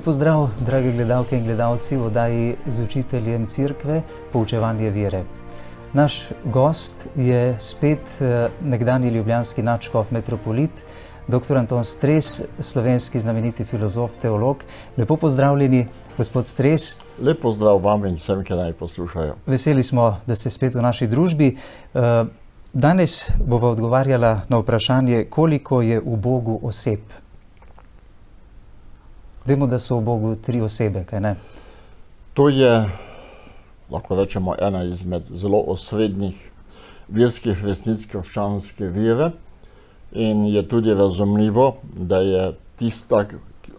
Lep pozdrav, drage gledalke in gledalci v oddaji z učiteljem Cerkve Poučevanje vere. Naš gost je spet nekdanji ljubljanski nadškof metropolit, dr. Anton Stres, slovenski znameniti filozof, teolog. Lepo pozdravljeni, gospod Stres. Lep pozdrav vam in vsem, ki naj poslušajo. Veseli smo, da ste spet v naši družbi. Danes bova odgovarjala na vprašanje, koliko je v Bogu oseb. Vemo, da so v Bogu 3 osebe, kaj ne? To je, lahko rečemo, ena izmed zelo osrednjih verskih resnic krščanske vere in je tudi razumljivo, da je tista,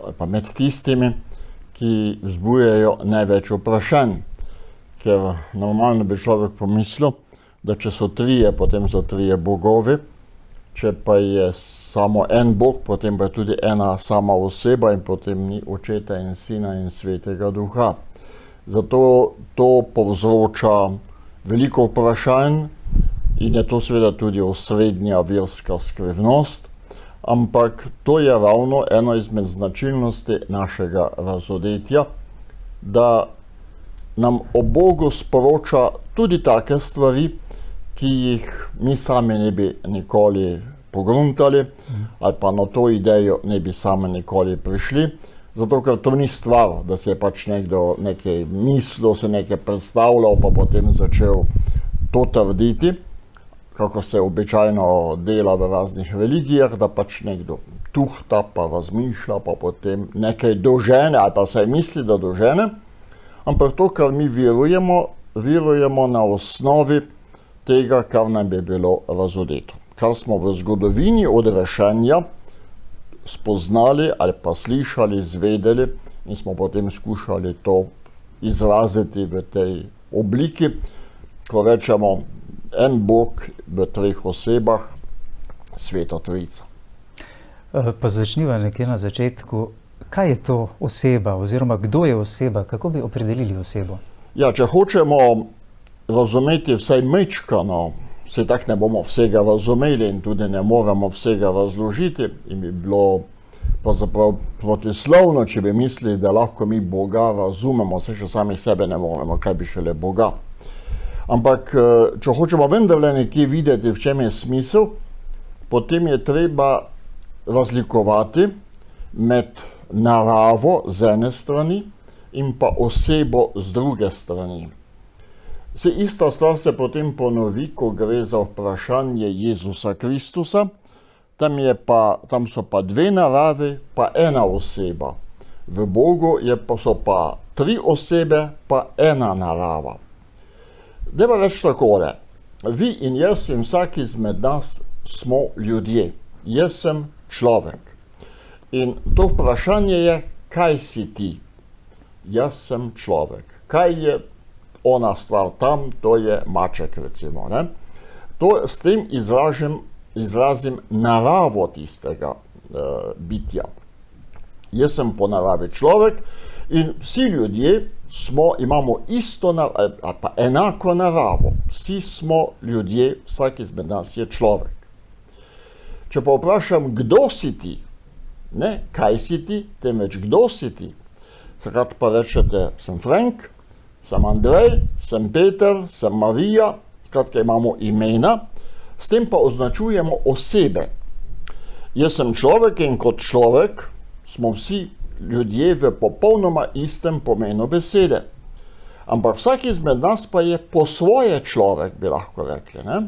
ali pa med tistimi, ki vzbujajo največ vprašanj, ker normalno bi človek pomislil, da če so 3, potem so 3 bogovi, če pa je samo en Bog, potem pa je tudi ena sama oseba in potem ni Očeta in Sina in Svetega Duha. Zato to povzroča veliko vprašanj in je to seveda tudi osrednja verska skrivnost, ampak to je ravno eno izmed značilnosti našega razodetja, da nam o Bogu sporoča tudi take stvari, ki jih mi sami ne bi nikoli pogruntali, ali pa na to idejo ne bi sami nikoli prišli, zato ker to ni stvar, da se je pač nekdo nekaj mislil, se nekaj predstavljal, pa potem začel to trditi, kako se običajno dela v raznih religijah, da pač nekdo tuhta, pa razmišlja, pa potem nekaj dožene, ali pa se misli, da dožene, ampak to, kar mi verujemo na osnovi tega, kar nam bi bilo razodeto, kar smo v zgodovini od rešenja spoznali ali pa slišali, izvedeli in smo potem skušali to izraziti v tej obliki, ko rečemo en Bog v 3 osebah, Sveta Trojica. Pa začniva nekje na začetku. Kaj je to oseba oziroma kdo je oseba? Kako bi opredelili osebo? Ja, če hočemo razumeti vsaj majčkano, se tako ne bomo vsega razumeli in tudi ne moremo vsega razložiti in bi bilo pravzaprav protislovno, če bi mislili, da lahko mi Boga razumemo, se še sami sebe ne moremo, kaj bi šele Boga. Ampak, če hočemo vendarle nekje videti, v čem je smisel, potem je treba razlikovati med naravo z ene strani in pa osebo z druge strani. Se ista stvar se potem ponovi, ko gre za vprašanje Jezusa Kristusa. Tam so pa 2 naravi, pa ena oseba. V Bogu so pa 3 osebe, pa ena narava. Dajmo reči takole. Vi in jaz in vsak izmed nas smo ljudje. Jaz sem človek. In to vprašanje je, kaj si ti? Jaz sem človek. Kaj je ona stvar tam, to je maček, recimo. Ne? S tem izrazim naravo tistega bitja. Jaz sem po naravi človek in vsi ljudje imamo isto ali pa enako naravo. Vsi smo ljudje, vsak izmed nas je človek. Če pa vprašam, kdo si ti, ne kaj si ti, temveč kdo si ti, takrat pa rečete, sem Frank, sem Andrej, sem Peter, sem Marija, skratka imamo imena, s tem pa označujemo osebe. Jaz sem človek in kot človek smo vsi ljudje v popolnoma istem pomenu besede. Ampak vsak izmed nas pa je po svoje človek, bi lahko rekli. Ne?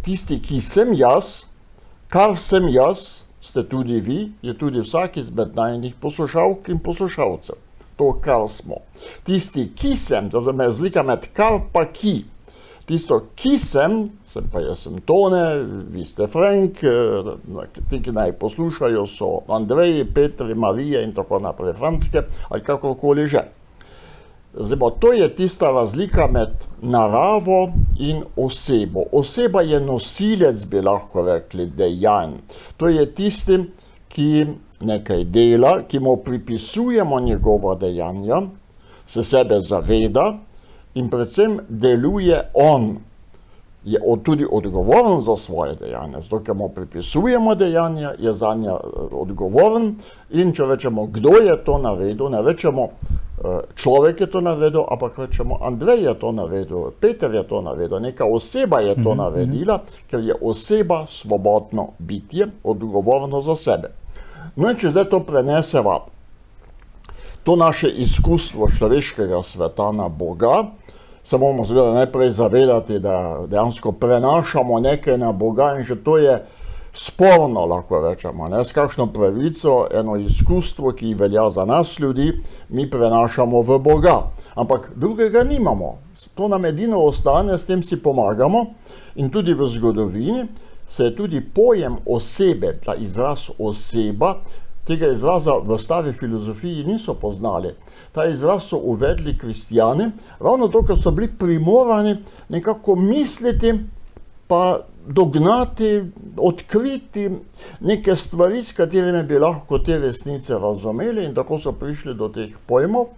Tisti, ki sem jaz, kar sem jaz, ste tudi vi, je tudi vsak izmed najnih poslušalk in poslušalcev. To, kar smo. Tisti, ki sem, to je razlika med kar pa ki. Tisto, ki sem pa jaz sem Tone, vi ste Frank, ti, ki naj poslušajo, so Andrej, Petri, Marije in tako naprej, Franske, ali kakorkoli že. Zdaj, to je tista razlika med naravo in osebo. Oseba je nosilec, bi lahko rekli, dejanj. To je tisti, ki nekaj dela, ki mu pripisujemo njegova dejanja, se sebe zaveda in predvsem deluje on. je tudi odgovoren za svoje dejanja. Zato, ker mu pripisujemo dejanja, je za nje odgovoren in če rečemo, kdo je to naredil, ne rečemo, človek je to naredil, ampak rečemo, Andrej je to naredil, Peter je to naredil, neka oseba je to naredila, ker je oseba svobodno bitje, odgovorno za sebe. No in če zdaj to preneseva, to naše izkustvo človeškega sveta na Boga, se moramo seveda najprej zavedati, da dejansko prenašamo nekaj na Boga in že to je sporno, lahko rečemo, ne? S kakšno pravico eno izkustvo, ki velja za nas ljudi, mi prenašamo v Boga. Ampak drugega nimamo. To nam edino ostane, s tem si pomagamo in tudi v zgodovini se je tudi pojem osebe, ta izraz oseba, tega izraza v stari filozofiji niso poznali. Ta izraz so uvedli kristjani, ravno to, ker so bili primorani nekako misliti, pa dognati, odkriti neke stvari, s katerimi bi lahko te resnice razumeli in tako so prišli do teh pojmov.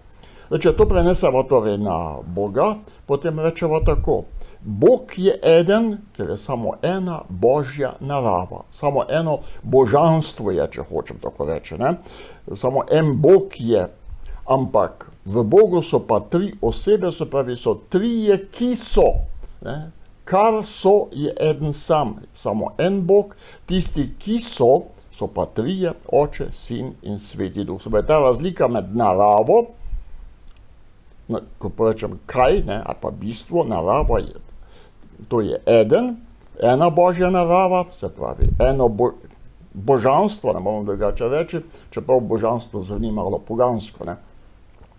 Če to prenesemo torej na Boga, potem rečemo tako. Bog je eden, ker je samo ena božja narava. Samo eno božanstvo je, če hočem tako reči. Ne? Samo en Bog je, ampak v Bogu so pa tri osebe, se pravi so trije, ki so. Ne? Kar so je eden sam, samo en Bog, tisti, ki so pa trije, Oče, Sin in Sveti Duh. Se pravi, ta razlika med naravo, ko rečem kaj, ne, ali pa bistvo, narava je, to je ena božja narava, se pravi, eno božanstvo, ne moramo drugače reči, čeprav božanstvo zveni malo pogansko, ne.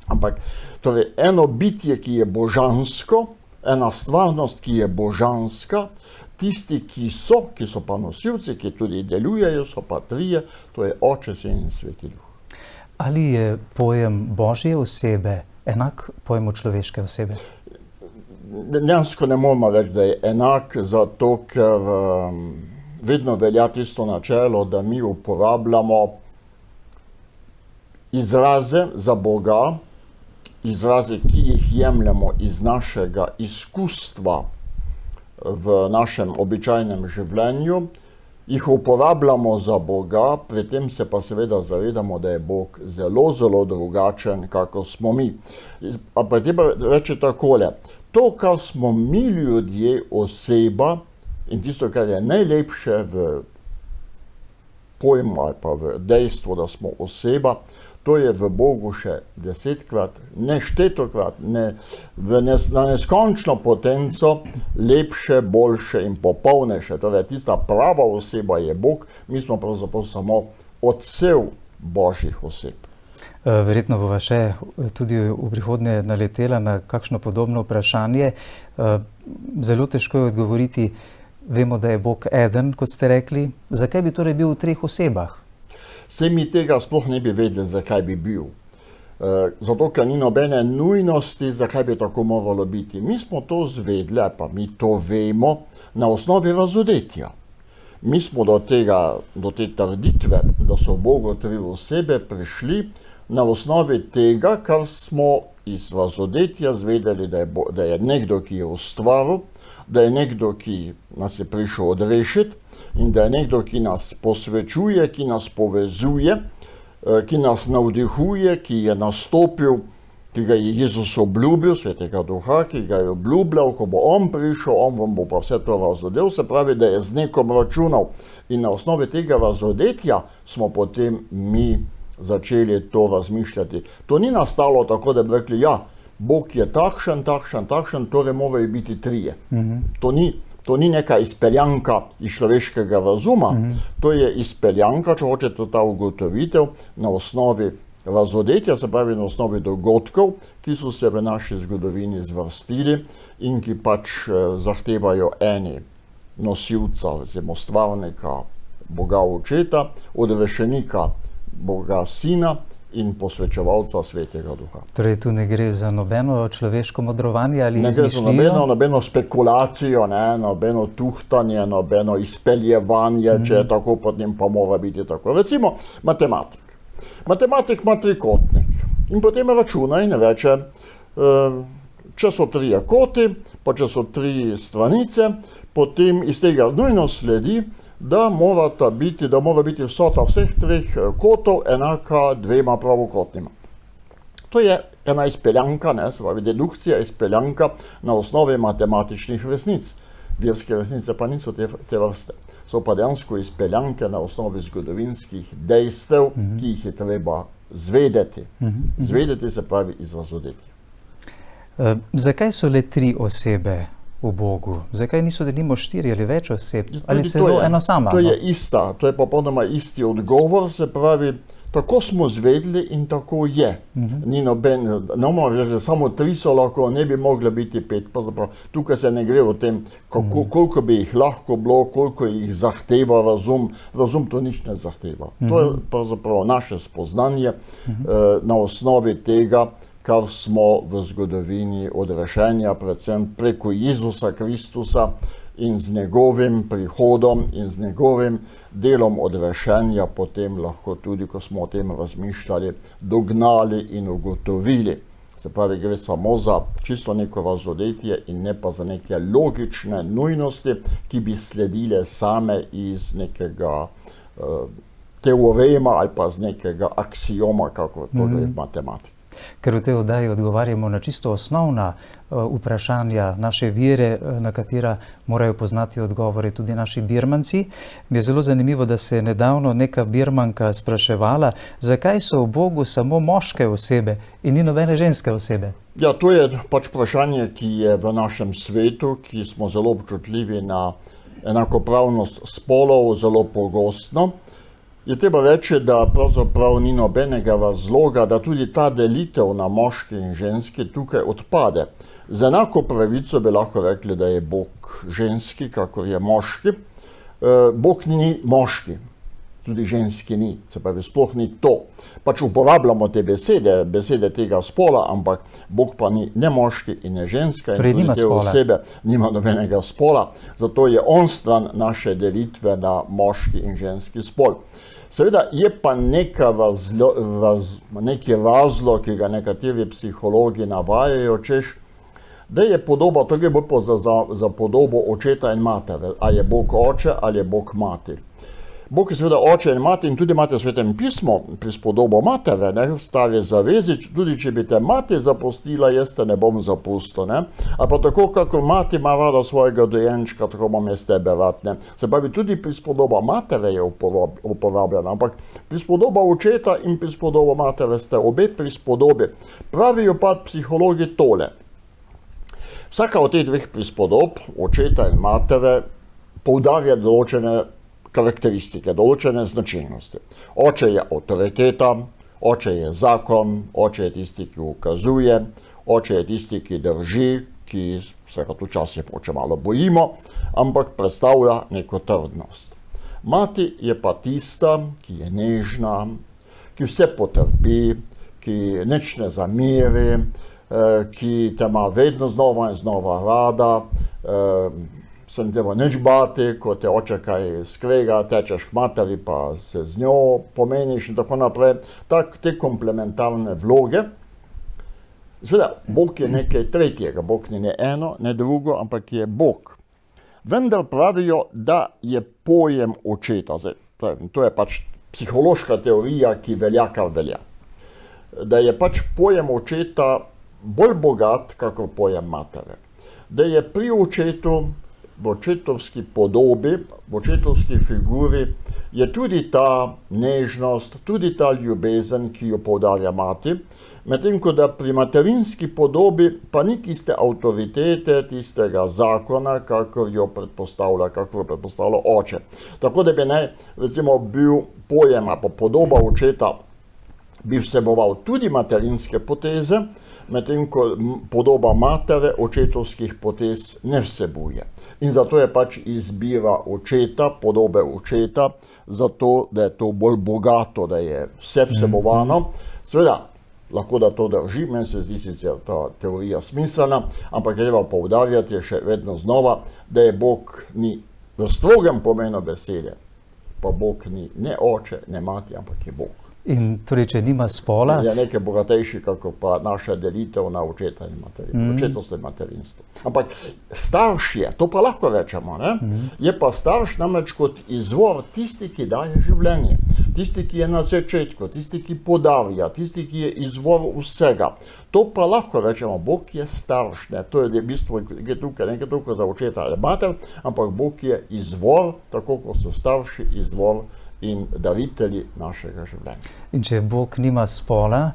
Ampak, torej, eno bitje, ki je božansko, ena stvarnost, ki je božanska, tisti, ki so pa nosilci, ki tudi delujejo, so pa trije, to je Oče, Sin in Sveti Duh. Ali je pojem božje osebe enak pojmu človeške osebe? Dejansko ne moramo reči, da je enak, zato ker vedno velja tisto načelo, da mi uporabljamo izraze za Boga, izraze, ki jih jemljemo iz našega izkustva v našem običajnem življenju, jih uporabljamo za Boga, pri tem se pa seveda zavedamo, da je Bog zelo, zelo drugačen, kakor smo mi. A pa treba reči takole, to, kar smo mi ljudje oseba in tisto, kar je najlepše v pojmu ali pa v dejstvu, da smo oseba, to je v Bogu še 10-krat, neštetokrat, na neskončno potenco lepše, boljše in popolnejše. Torej, tista prava oseba je Bog, mi smo pravzaprav samo odsev božjih oseb. Verjetno bova še tudi v prihodnje naletela na kakšno podobno vprašanje. Zelo težko je odgovoriti, vemo, da je Bog eden, kot ste rekli. Zakaj bi torej bil v treh osebah? Saj mi tega sploh ne bi vedeli, zakaj bi bil. Zato, ker ni nobene nujnosti, zakaj bi tako moralo biti. Mi smo to zvedli, pa mi to vemo, na osnovi razodetja. Mi smo do te trditve, da so v Bogu tri osebe, prišli na osnovi tega, kar smo iz razodetja zvedeli, da je nekdo, ki je ustvaril, da je nekdo, ki nas je prišel odrešiti in da je nekdo, ki nas posvečuje, ki nas povezuje, ki nas navdihuje, ki je nastopil, ki ga je Jezus obljubil, Svetega Duha, ki ga je obljubljal, ko bo on prišel, on vam bo pa vse to razodel, se pravi, da je z nekom računal. In na osnovi tega razodetja smo potem mi začeli to razmišljati. To ni nastalo tako, da bi rekli, ja, Bog je takšen, torej morajo biti trije. To ni neka izpeljanka iz človeškega razuma, to je izpeljanka, če hočete, ta ugotovitev na osnovi razodetja, se pravi na osnovi dogodkov, ki so se v naši zgodovini zvrstili in ki pač zahtevajo eni nosilca, recimo stvarnika Boga Očeta, odrešenika Boga Sina in posvečevalca Svetega Duha. Torej, tu ne gre za nobeno človeško modrovanje ali izmišljijo? Ne gre za nobeno spekulacijo, nobeno tuhtanje, nobeno izpeljevanje, če je tako, potem pa mora biti tako. Recimo matematik. Matematik ima trikotnik in potem računa in reče, če so 3 koti, pa če so 3 stranice, potem iz tega nujno sledi, da mora biti vsota vseh 3 kotov enaka 2 pravokotnima. To je ena izpeljanka, se pravi dedukcija, izpeljanka na osnovi matematičnih resnic. Verske resnice pa niso te vrste. So pa dejansko izpeljanke na osnovi zgodovinskih dejstev, ki jih je treba zvedeti. Zvedeti se pravi izrazodeti. Zakaj so le 3 osebe v Bogu? Zakaj niso denimo 4 ali več oseb? Ali celo ena sama? To je ista, to je popolnoma isti odgovor, se pravi, tako smo zvedli in tako je. Ni noben, samo 3 so lahko, ne bi mogla biti 5. Tukaj se ne gre o tem, koliko bi jih lahko bilo, koliko jih zahteva razum. Razum to nič ne zahteva. To je pravzaprav naše spoznanje na osnovi tega, kar smo v zgodovini odrešenja, predvsem preko Jezusa Kristusa in z njegovim prihodom in z njegovim delom odrešenja potem lahko tudi, ko smo o tem razmišljali, dognali in ugotovili. Se pravi, gre samo za čisto neko razodetje in ne pa za neke logične nujnosti, ki bi sledile same iz nekega teorema ali pa z nekega aksioma, kako to gre v matematiki. Ker v tej oddaji odgovarjamo na čisto osnovna vprašanja naše vere, na katera morajo poznati odgovore tudi naši birmanci. Mi je zelo zanimivo, da se je nedavno neka birmanka spraševala, zakaj so v Bogu samo moške osebe in ni nobene ženske osebe. Ja, to je pač vprašanje, ki je v našem svetu, ki smo zelo občutljivi na enakopravnost spolov, zelo pogostno. Je treba reči, da pravzaprav ni nobenega razloga, da tudi ta delitev na moški in ženski tukaj odpade. Z enako pravico bi lahko rekli, da je Bog ženski, kakor je moški. Bog ni moški, tudi ženski ni, se pravi, sploh ni to. Pač uporabljamo te besede tega spola, ampak Bog pa ni ne moški in ne ženska. Torej nima spola. Osebe nima nobenega spola, zato je on stran naše delitve na moški in ženski spol. Seveda je pa neki razlog, ki ga nekateri psihologi navajajo, češ, da je podoba, to gre bolj za podobo očeta in matere. A je Bog oče ali je Bog mati. Bog je seveda oče in mati in tudi imate v Svetem pismu prispodobo matere, v Stari zavezi, tudi če bi te mati zapustila, jaz te ne bom zapustil. A pa tako, kakor mati ima rada svojega dojenčka, tako bom jaz tebe rad. Se pravi, tudi prispodoba matere je uporabljena, ampak prispodoba očeta in prispodoba matere ste obe prispodobi. Pravijo pa psihologi tole. Vsaka od teh 2 prispodob, očeta in matere, poudarja določene karakteristike, določene značilnosti. Oče je avtoriteta, oče je zakon, oče je tisti, ki ukazuje, oče je tisti, ki drži, ki se ga včasih malo bojimo, ampak predstavlja neko trdnost. Mati je pa tista, ki je nežna, ki vse potrpi, ki nič ne zameri, ki te ima vedno znova in znova rada, se ne treba nič bati, ko te oče kaj skrega, tečeš k materi, pa se z njo pomeniš in tako naprej. Te komplementarne vloge. Seveda, Bog je nekaj tretjega, Bog ni ne eno, ne drugo, ampak je Bog. Vendar pravijo, da je pojem očeta, to je pač psihološka teorija, ki velja, kar velja. Da je pač pojem očeta bolj bogat, kakor pojem matere. Da je pri očetu, v očetovski podobi, v očetovski figuri je tudi ta nežnost, tudi ta ljubezen, ki jo poudarja mati, medtem ko da pri materinski podobi pa ni tiste avtoritete, tistega zakona, kakor jo predpostavlja oče. Tako da bi recimo bil pojem, pa podoba očeta bi vseboval tudi materinske poteze, medtem ko podoba matere očetovskih potez ne vsebuje. In zato je pač izbira očeta, podobe očeta, zato da je to bolj bogato, da je vse vsebovano. Seveda, lahko da to drži, meni se zdi sicer ta teorija smiselna, ampak treba poudarjati še vedno znova, da je Bog ni v strogem pomenu besede, pa Bog ni ne oče, ne mati, ampak je Bog. In torej, če nima spola, je nekaj bogatejši, kako pa naša delitev na očeta in materinstvo, očetovstvo in materinstvo. Ampak starš je, to pa lahko rečemo, ne? Je pa starš namreč kot izvor tisti, ki daje življenje, tisti, ki je na začetku, tisti, ki podarja, tisti, ki je izvor vsega. To pa lahko rečemo, Bog je starš, ne? To je v bistvu tukaj, nekaj tukaj za očeta ali mater, ampak Bog je izvor, tako kot so starši izvor in daritelji našega življenja. In če Bog nima spola,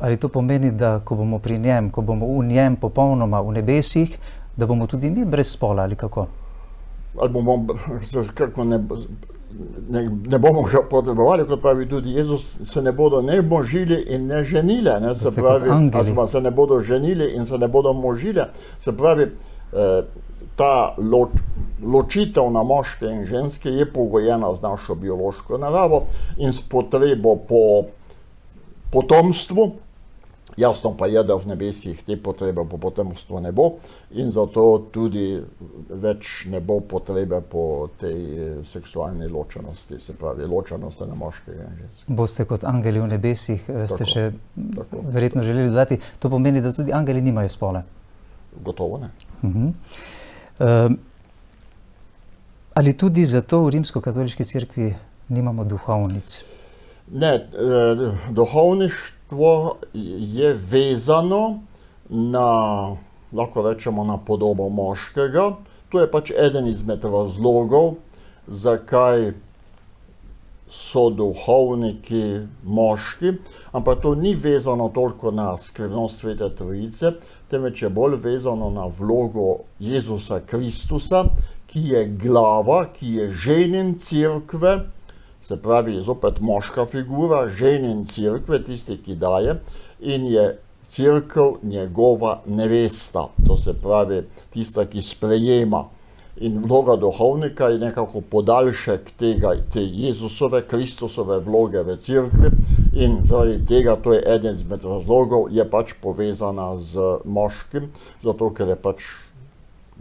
ali to pomeni, da ko bomo pri njem, ko bomo v njem popolnoma v nebesih, da bomo tudi mi brez spola ali kako? Ali bomo, kako ne bomo ga potrebovali, kot pravi tudi Jezus, se ne bodo ne možili in ne ženile, ne? Se pravi, se ne bodo ženili in se ne bodo možile, se pravi, ta ločitev na moške in ženske je pogojena z našo biološko naravo in s potrebo po potomstvu. Jasno pa je, da v nebesih te potrebe po potomstvu ne bo in zato tudi več ne bo potrebe po tej seksualni ločenosti, se pravi ločenosti na moškega in ženske. Boste kot angeli v nebesih, ste še verjetno želeli dodati, to pomeni, da tudi angeli nimajo spola? Gotovo ne. Ali tudi zato v Rimsko-katoliški cerkvi nimamo duhovnic? Ne, duhovništvo je vezano na, lahko rečemo, na podobo moškega. To je pač eden izmed razlogov, zakaj so duhovniki moški, ampak to ni vezano toliko na skrivnost Svete Trojice, temveč je bolj vezano na vlogo Jezusa Kristusa, ki je glava, ki je ženin cerkve, se pravi zopet moška figura, ženin cerkve, tisti, ki daje, in je cerkev njegova nevesta, to se pravi tista, ki sprejema. In vloga duhovnika je nekako podaljšek te Jezusove, Kristusove vloge v cerkvi in zaradi tega, to je eden izmed razlogov, je pač povezana z moškim, zato ker je pač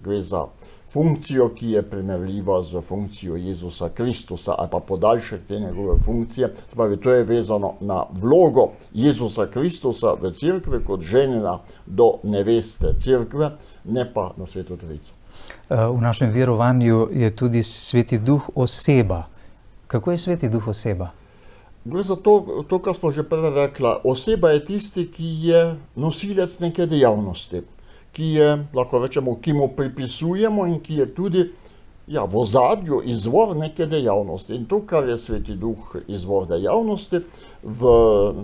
gre za funkcijo, ki je primerljiva z funkcijo Jezusa Kristusa ali pa podaljšek te njegove funkcije. Pravi, to je vezano na vlogo Jezusa Kristusa v cerkvi kot ženina do neveste cerkve, ne pa na Sveto Trojico. V našem verovanju je tudi Sveti Duh oseba. Kako je Sveti Duh oseba? Gre za to, kar smo že prej rekla. Oseba je tisti, ki je nosilec neke dejavnosti, ki je, lahko rečemo, ki mu pripisujemo in ki je tudi v ozadju izvor neke dejavnosti. In to, kar je Sveti Duh izvor dejavnosti v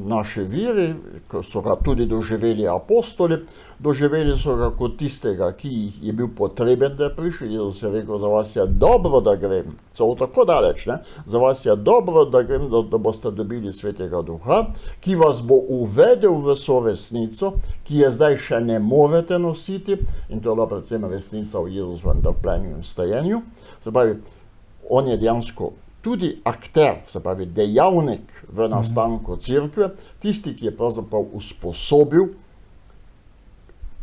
naši veri, ko so ga tudi doživeli apostoli, doživeli so ga kot tistega, ki je bil potreben, da je prišel. Jezus je rekel, za vas je dobro, da grem. Celo tako daleč, ne? Za vas je dobro, da grem, da boste dobili Svetega Duha, ki vas bo uvedel v resnico, ki je zdaj še ne morete nositi, in to je bila predvsem resnica v Jezusovem trpljenju in stajenju. Se pravi, on je dejansko tudi akter, se pravi dejavnik v nastanku cerkve, tisti, ki je pravzaprav usposobil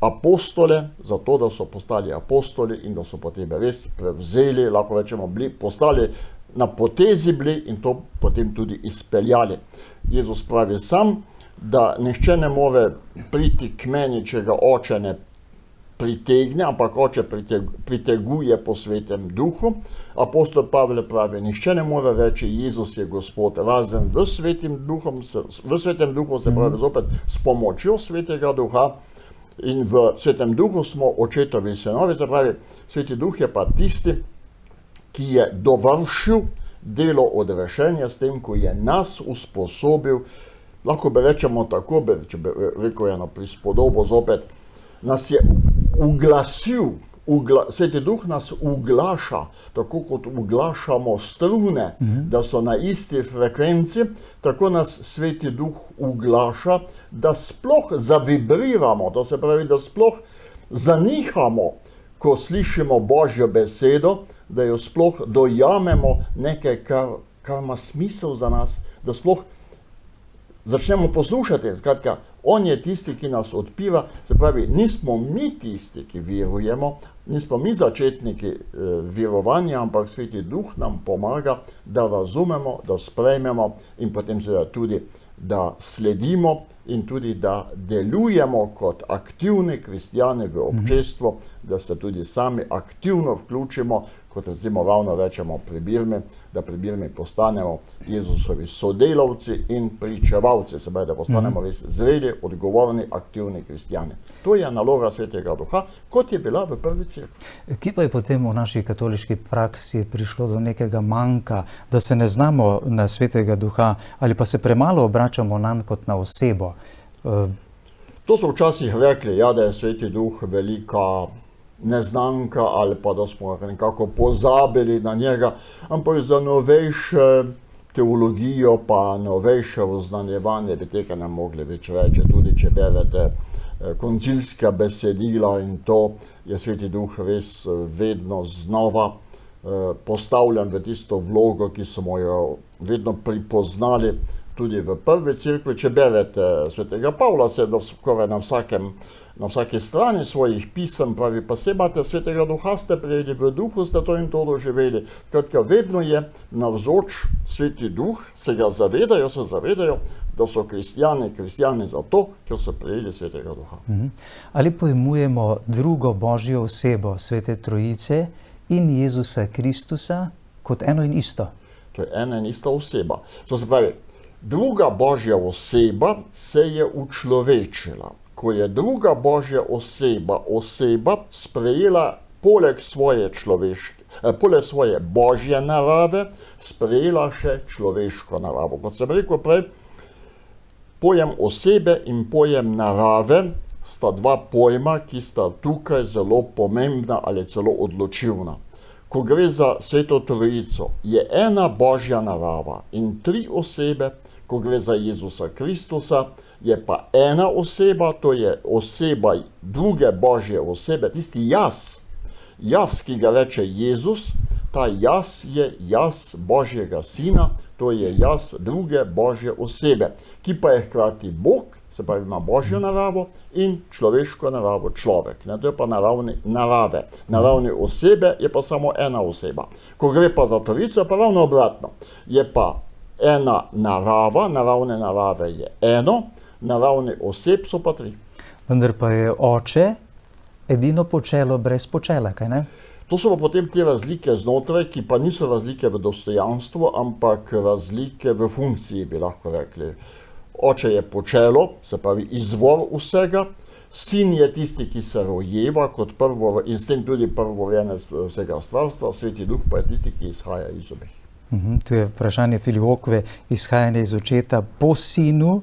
apostole za to, da so postali apostoli in da so potem res prevzeli, lahko rečemo, postali na potezi bili in to potem tudi izpeljali. Jezus pravi sam, da nihče ne more priti k meni, če ga oče ne pritegne, ampak oče priteguje po Svetem Duhu. Apostol Pavel pravi, nihče ne more reči, Jezus je Gospod, razen v Svetem Duhu, se pravi zopet s pomočjo Svetega Duha. In v Svetem Duhu smo očetovi sinovi, se pravi, Sveti Duh je pa tisti, ki je dovršil delo odrešenja s tem, ko je nas usposobil, lahko bi rečemo tako, če bi rekel eno prispodobo zopet, nas je uglasil, Sveti Duh nas uglaša, tako kot uglašamo strune, da so na isti frekvenci, tako nas Sveti Duh uglaša, da sploh zavibriramo, to se pravi, da sploh zanihamo, ko slišimo Božjo besedo, da jo sploh dojamemo nekaj, kar ima smisel za nas, da sploh začnemo poslušati, skratka, on je tisti, ki nas odpira, se pravi, nismo mi tisti, ki verujemo, nismo mi začetniki verovanja, ampak Sveti Duh nam pomaga, da razumemo, da sprejmemo in potem seveda tudi, da sledimo in tudi, da delujemo kot aktivni kristjani v občestvu, da se tudi sami aktivno vključimo, kot recimo ravno rečemo pri Birmi, da pri Birmi postanemo Jezusovi sodelavci in pričevalci, se pravi, da postanemo res zreli, odgovorni, aktivni kristjani. To je naloga Svetega Duha, kot je bila v prvi cerkvi. Kje pa je potem v naši katoliški praksi prišlo do nekega manka, da se ne znamo na Svetega Duha ali pa se premalo obračamo nanj kot na osebo? To so včasih rekli, ja, da je Sveti Duh velika neznanka ali pa da smo nekako pozabili na njega, ampak za novejše teologijo pa novejše oznanjevanje bi tega ne mogli več reči. Tudi če berete koncilska besedila in to je Sveti Duh res vedno znova postavljen v tisto vlogo, ki smo jo vedno pripoznali tudi v prvi cerkvi. Če berete Svetega Pavla, se skoraj na vsaki strani svojih pisem pravi, pa se imate Svetega Duha, ste prejeli v duhu, ste to in to doživeli. Kratka, vedno je navzoč Sveti Duh, se zavedajo, da so kristjani zato, ker so prejeli Svetega Duha. Ali pojmujemo drugo Božjo osebo Svete Trojice in Jezusa Kristusa kot eno in isto? To je ena in ista oseba. To se pravi, druga Božja oseba se je učlovečila. Ko je druga Božja oseba sprejela poleg svoje Božje narave, sprejela še človeško naravo. Kot sem rekel prej, pojem osebe in pojem narave sta dva pojma, ki sta tukaj zelo pomembna ali celo odločilna. Ko gre za Sveto Trojico, je ena Božja narava in tri osebe. Ko gre za Jezusa Kristusa, je pa ena oseba, to je oseba druge Božje osebe, tisti jaz, ki ga reče Jezus, ta jaz je jaz Božjega Sina, to je jaz druge Božje osebe, ki pa je hkrati Bog, se pravi ima Božjo naravo in človeško naravo človek. To je pa narave. Naravne osebe je pa samo ena oseba. Ko gre pa za Trojico, je pa ravno obratno. Je pa ena narava, naravne narave je eno, naravne oseb so pa tri. Vendar pa je oče edino počelo brez počela, kaj ne? To so pa potem te razlike znotraj, ki pa niso razlike v dostojanstvu, ampak razlike v funkciji, bi lahko rekli. Oče je počelo, se pravi izvor vsega, sin je tisti, ki se rojeva kot prvo in s tem tudi prvorojenec vsega stvarstva, Sveti Duh pa je tisti, ki izhaja iz obeh. Tu je vprašanje Filioque, izhajanje iz očeta po sinu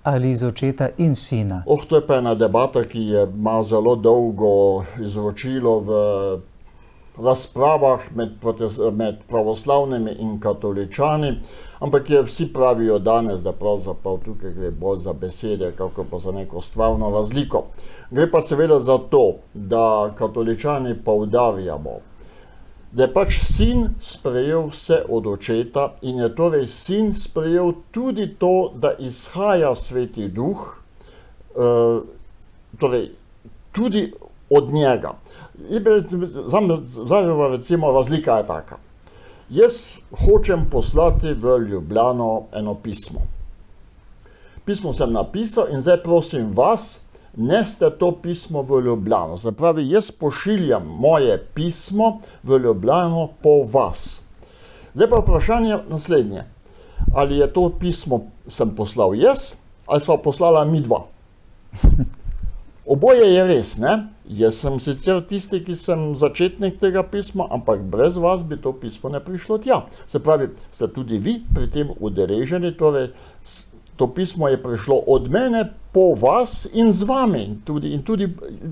ali iz očeta in sina? To je pa ena debata, ki je ima zelo dolgo izročilo v razpravah med pravoslavnimi in katoličani, ampak vsi pravijo danes, da pravzaprav tukaj gre bolj za besede, kako pa za neko stvarno razliko. Gre pa seveda za to, da katoličani poudarjamo, da je pač sin sprejel vse od očeta in je torej sin sprejel tudi to, da izhaja Sveti Duh, torej tudi od njega. Zdaj recimo razlika je taka. Jaz hočem poslati v Ljubljano eno pismo. Pismo sem napisal in zdaj prosim vas, neste to pismo v Ljubljano. Se pravi, jaz pošiljam moje pismo v Ljubljano po vas. Zdaj pa vprašanje naslednje. Ali je to pismo sem poslal jaz, ali sva poslala mi dva? Oboje je res, ne? Jaz sem sicer tisti, ki sem začetnik tega pisma, ampak brez vas bi to pismo ne prišlo tja. Se pravi, ste tudi vi pri tem udeleženi, torej to pismo je prišlo od mene po vas in z vami, in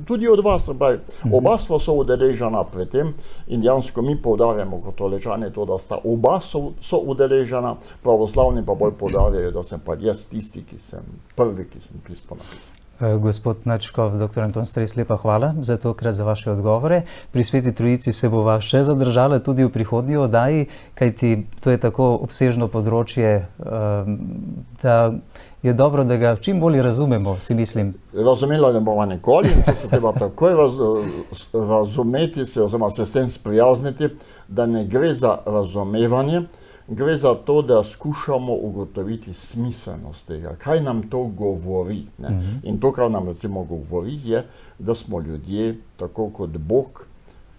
tudi od vas, se pravi, oba sva so udeležena pri tem in dejansko mi poudarjamo katoličani to, da sta oba so udeležena, pravoslavni pa bolj poudarjajo, da sem pa jaz tisti, ki sem prvi, ki sem pismo napisal. Gospod Nadškof, dr. Anton Stres, lepa hvala za tokrat za vaše odgovore. Pri Sveti Trojici se bova še zadržala tudi v prihodnji oddaji, kajti to je tako obsežno področje, da je dobro, da ga čim bolje razumemo, si mislim. Razumela ne bova nikoli in to se treba takoj razumeti, oziroma se s tem sprijazniti, da ne gre za razumevanje, gre za to, da skušamo ugotoviti smiselnost tega, kaj nam to govori. In to, kar nam recimo govori, je, da smo ljudje, tako kot Bog,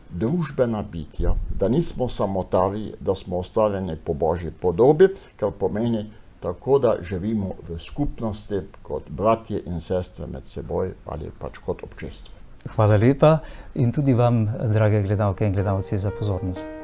družbena bitja, da nismo samotarji, da smo ustvarjeni po Božji podobi, kar pomeni tako, da živimo v skupnosti kot bratje in sestre med seboj ali pač kot občestvo. Hvala lepa in tudi vam, drage gledalke in gledalci, za pozornost.